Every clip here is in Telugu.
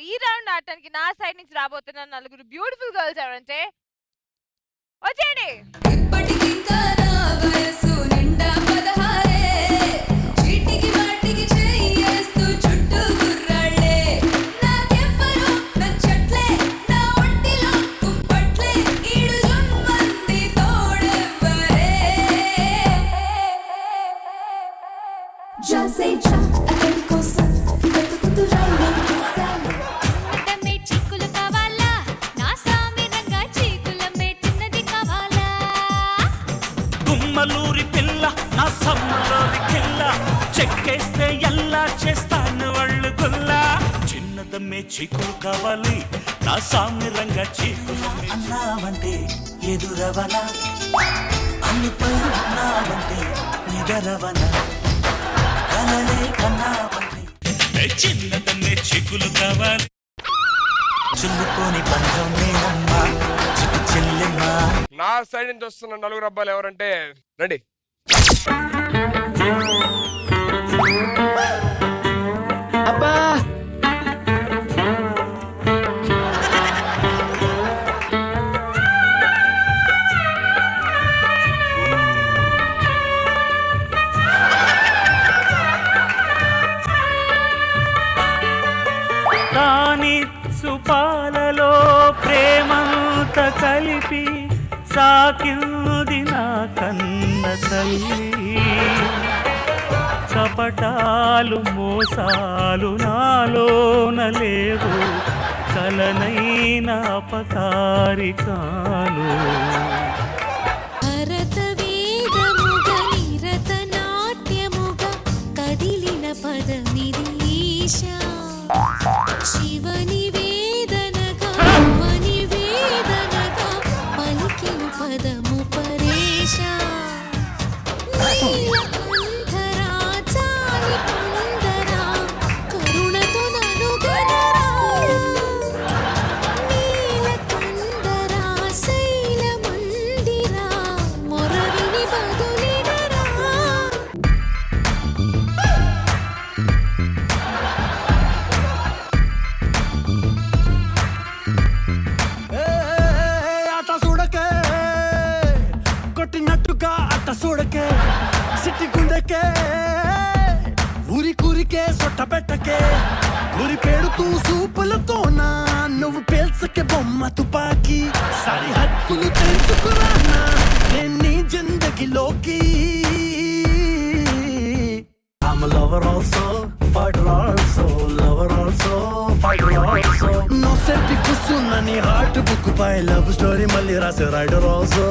ఈ రౌండ్ ఆడటానికి నా సైడ్ నుంచి రాబోతున్న నలుగురు బ్యూటిఫుల్ గర్ల్స్ ఎవరంటే వచ్చేయండి. గుమ్మలూరి పిల్ల నా సమ్మలోని కిల్ల చెక్కేస్తే ఎలా చేస్తాను వాళ్ళు గుల్లా చిన్నదమ్మే చీకులు కావాలి నా సామిరంగా చీకులు అన్నావంటే ఎదురవన అన్నిపై ఉన్నావంటే నిదరవన కలలే కన్నావంటే చిన్నదమ్మే చీకులు కావాలి చిల్లుకోని బంధం నేనమ్మా చెల్లెమ్మా. నా సైడ్ నుంచి వస్తున్న నలుగురు అబ్బాయిలు ఎవరంటే రండి. అబ్బా పాలలో ప్రేమంత కలిపి సాకింది నా కన్న తల్లి చపటాలు మోసాలు నాలోన లేవు కలనైన అపకారి కాను శివని వేదనగా పలికిన పదము పరేష నీలకంఠరా చాలి పొందరా కరుణతో నన్ను గనరా నీలకంఠరా శైల మందిరా మొరవిని బదులినరా. చూడకే సిట్టి గుండెకే ఊరి కూరికే సొట్ట పెట్టకే గురి పేడుతూ సూపులతోనా నువ్వు పేల్చకే బొమ్మ తుపాకి సరిహద్దులు తెలుసుకురానా నేను నీ జిందగీలోకి. I'm a lover also, fighter also, lover also, fighter also. No safety kusuna ni heart book by love story మళ్ళీ రాసే రైడర్ also.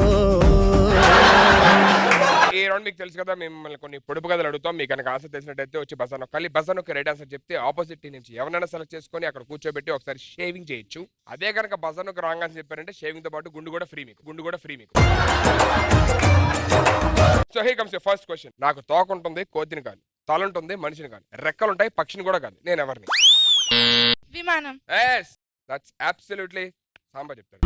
ఈ రౌండ్ మీకు తెలుసు కదా, మిమ్మల్ని కొన్ని పొడుపు కథలు అడుగుతాం. మీకు కనుక ఆన్సర్ తెలిసినట్టయితే వచ్చి బజార్ నొక్కాలి. బజార్ నొక్కి రైట్ ఆన్సర్ చెప్తే ఆపోజిట్ నుంచి ఎవరైనా సెలెక్ట్ చేసుకొని అక్కడ కూర్చోబెట్టి ఒకసారి షేవింగ్ చేయొచ్చు. అదే కనుక బజార్ నొక్కి రాంగ్ ఆన్సర్ చెప్పారంటే షేవింగ్ తో పాటు గుండు కూడా ఫ్రీ మీకు. So hey comes your first question. నాకు తోక ఉంటుంది, కోతిని కాదు. తల ఉంటుంది, మనిషిని కాదు. రెక్కలుంటాయి, పక్షిని కూడా కాదు. నేను ఎవరిని? విమానం. yes that's absolutely సాంబా చెప్తాడు.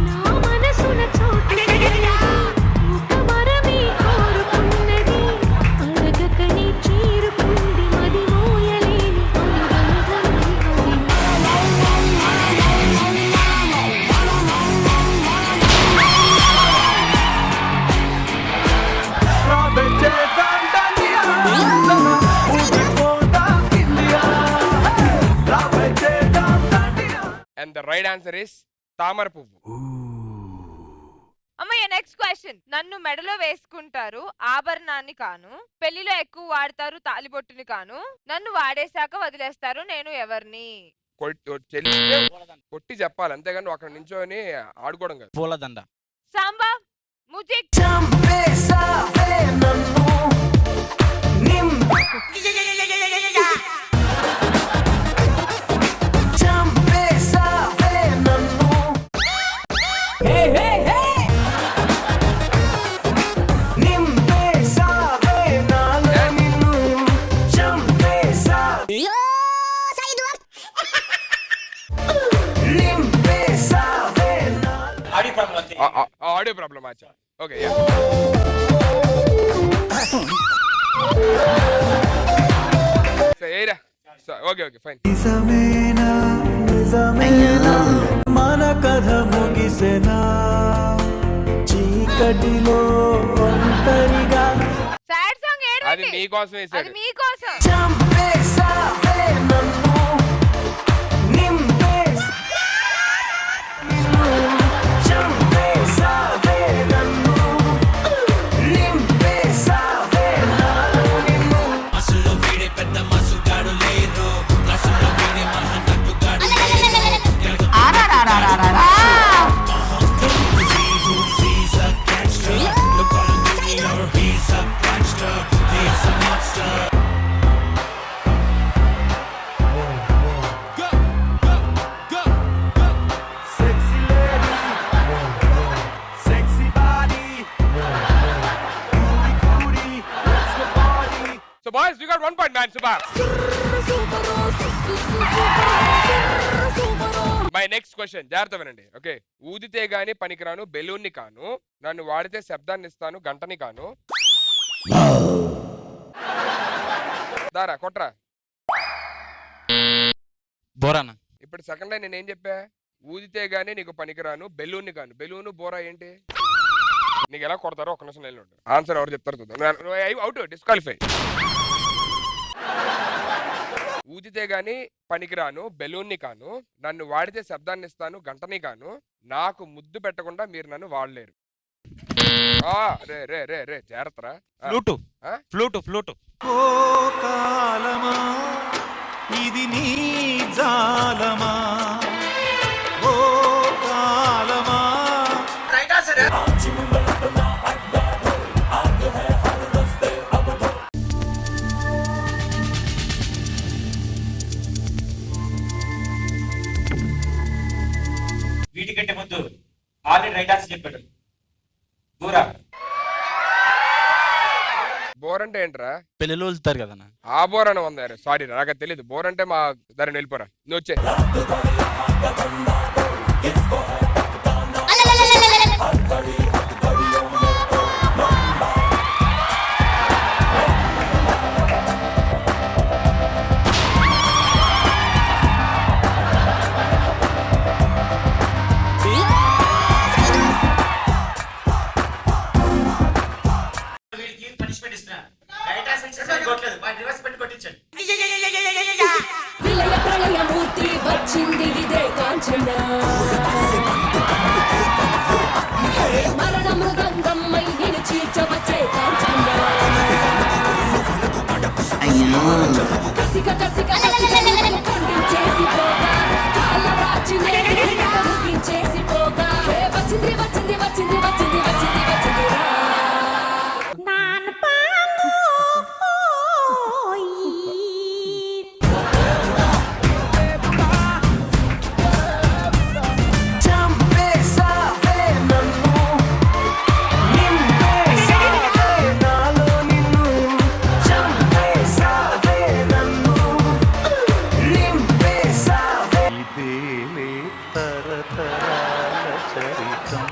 And the right answer is తామర పువ్వు. అమ్మయ్య నెక్స్ట్ క్వశ్చన్. నన్ను మెడలో వేసుకుంటారు, ఆభరణాన్ని కాను. పెళ్లిలో ఎక్కువ వాడతారు, తాలిబొట్టుని కాను. నన్ను వాడేశాక వదిలేస్తారు, నేను ఎవరిని? కొట్టి చెప్పాలి, అంతేగాని అక్కడ నించోని ఆడుకోవడం కాదు. పూలదండ. సాంబా మ్యూజిక్. ఆడియో ప్రాబ్లమ్ అచ్చా. Okay okay fine. ఒంటరిగా సాడ్ సాంగ్ అది ఏడవండి. మీకోసం అది వేసాడు. మీకోసం. చంపేసావే నన్ను చంపేసావే నన్ను నింపేసావే నాలో నిన్ను అసలు వీడే పెద్ద మసుగాడు లేరు అసలు వీడే మహానటుగాడు So boys, you got 1 point, man. Super. My next question జాగ్రత్త వినండి. ఓకే, ఊదితే గాని పనికిరాను బెలూన్ని కాను, నన్ను వాడితే శబ్దాన్ని ఇస్తాను గంటని కాను. దారా కొట్రా. బోరానా ఇప్పుడు సెకండ్ లైన్ నేను ఏం చెప్పా? ఊదితే గాని నీకు పనికిరాను బెలూన్ని కాను. బెలూను బోరా ఏంటి? నీకు ఎలా కొడతారో ఒక నిమిషం లైన్లో ఉంటారు. ఆన్సర్ ఎవరు చెప్తారు చూద్దాం. Out, disqualify. ఊదితే గాని పనికిరాను బెలూన్ని కాను, నన్ను వాడితే శబ్దాన్ని ఇస్తాను గంటని కాను, నాకు ముద్దు పెట్టకుండా మీరు నన్ను వాడలేరు. రే రే రే రే జాగ్రత్తరా. ఫ్లూటు ఆ? ఫ్లూటు ఫ్లూటు ఓ కాలమా ఇది నీ జాలమా, ఓ కాలమా. వీటికంటే ముందు ఆల్రెడీ రైట్ ఆన్సర్ చెప్పాడు. బోరా. బోర్ అంటే ఏంట్రా? పెళ్ళిలో వెళ్తారు కదన్నా. ఆ బోర్ అని ఉంది. సారీ నాకు తెలియదు. బోర్ అంటే మా దారిని వెళ్ళిపోరా. నువ్వు వచ్చే వీళ్ళకి పనిష్మెంట్ ఇస్తున్నా. రైట్ ఆన్సర్ ఇచ్చేసి కొట్టలేదు. మా రివర్స్ పెట్టి కొట్టించండి. విలయ ప్రళయమూర్తి వచ్చింది ఇదే కాంచన మరణ మృదంగం మైని చీల్చవచ్చే కాంచన కసిక కసిక ఖండించేసి పోగా కాళ్ళ రాచినే ముగించేసి పోగా వచ్చింది వచ్చింది వచ్చింది వచ్చింది వచ్చింది వచ్చింది చంపేసావే నన్ను నింపేసావే నాలో నిన్ను చంపేసావే నన్ను నింపేసావే ఇదేలే తరతరాల చరితం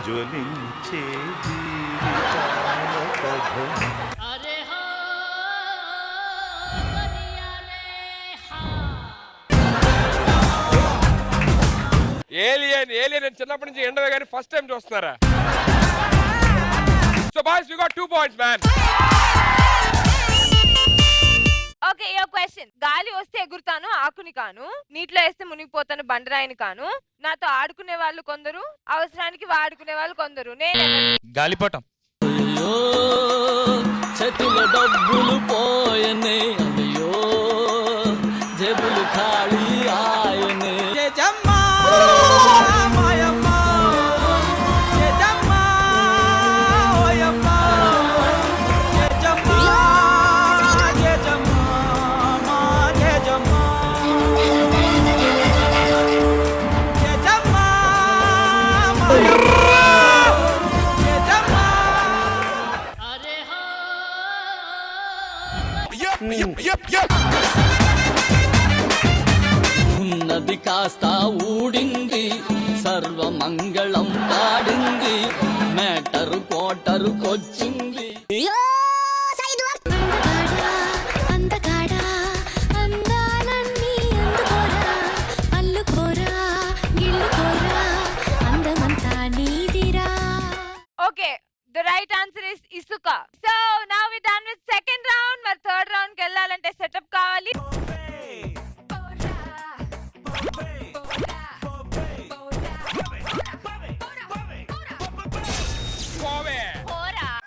జ్వలించే జీవితాల కథ. ఏలియన్ ఏలియన్ అని చిన్నప్పటి నుంచి ఎండవే కానీ ఫస్ట్ టైం చూస్తున్నారా? So boys you got 2 points man. Okay, యో క్వశ్చన్. గాలి వస్తే ఎగురుతాను ఆకుని కాను, నీటిలో వేస్తే మునిగిపోతాను బండరాయిని కాను, నాతో ఆడుకునే వాళ్ళు కొందరు, అవసరానికి వాడుకునే వాళ్ళు కొందరు. నేను గాలిపటం. చేతుల డబ్బులు పోయనే అయ్యో జేబులు ఖాళీ ఆయనే ఉన్నది కాస్త ఊడింది సర్వమంగళం పాడింది మేటరు కోటరుకొచ్చింది అందగాడా అందాలన్నీ అందుకోరా అల్లుకోరా గిల్లుకోరా అందమంతా నీదిరా. Okay, the right answer is ఇసుక. So now we done with second round. మరి థర్డ్ రౌండ్ కి వెళ్ళాలంటే సెటప్ కావాలి.